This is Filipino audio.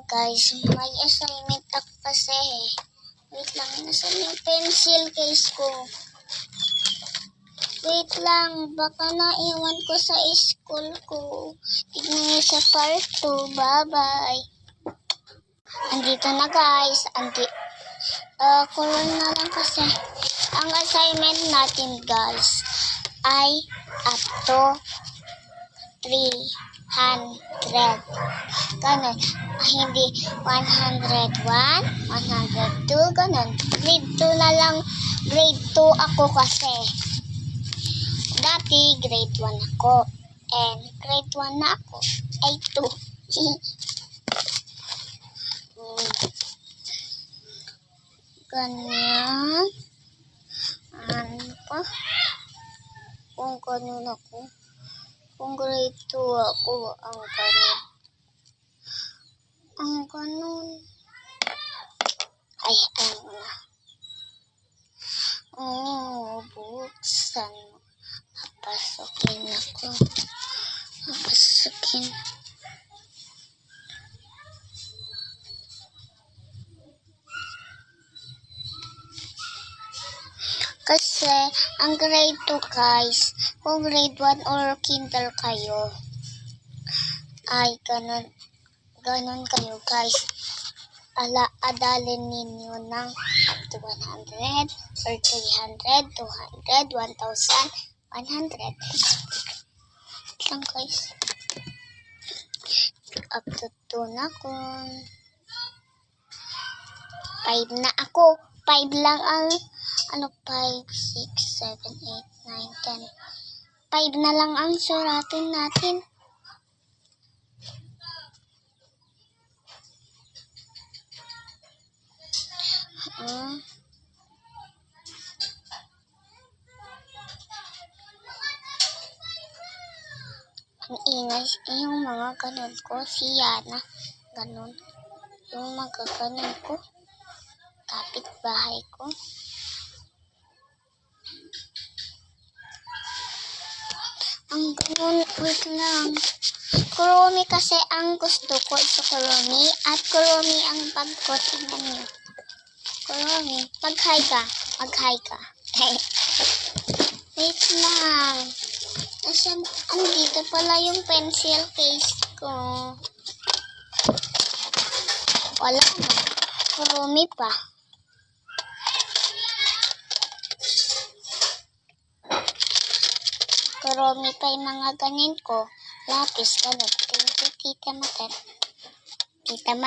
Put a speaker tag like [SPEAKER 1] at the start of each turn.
[SPEAKER 1] Guys, may assignment ako kasi. Wait lang, nasan yung pencil case ko? Wait lang, baka naiwan ko sa school ko. Tignan nyo sa part 2. Bye-bye. Andito na guys. Color na lang kasi. Ang assignment natin guys ay up to 300. Ganon. Hindi 101, 102, ganon. Grade 2 na lang. Grade 2 ako kasi. Dati grade 1 ako. And grade 1 na ako. Ay 2. Ganyan. Ano pa? Kung ganun ako. Kung grade 2 ako, ang ganun. Ang ganun. Ay, ano na. Buksan. Papasukin ako. Papasukin. Kasi, ang grade 2 guys, kung grade 1 or Kindle kayo, ay ganun kayo guys. Adalin ninyo ng up to 100, or 300, 200, 1,000, 100. Lang guys. Up to 2 na ako. 5 na ako. 5 lang ang 5, 6, 7, 8, 9, 10. 5 na lang ang suratin natin. Ang ingay yung mga ganun ko. Si Yana. Ganun. Yung mga ganun ko. Kapit bahay ko. Ang ganun. Wait lang. Kuromi kasi ang gusto ko. Ito Kuromi. At Kuromi ang bag ko. Tingnan nyo. Kuromi. Mag-hi ka. Mag-hi ka. Wait lang. Andito pala yung pencil case ko. Wala na. Kuromi pa. Kuromi pa yung mga ganin ko. Lapis, ganun. Thank you, Tita Matan. Tita Matan.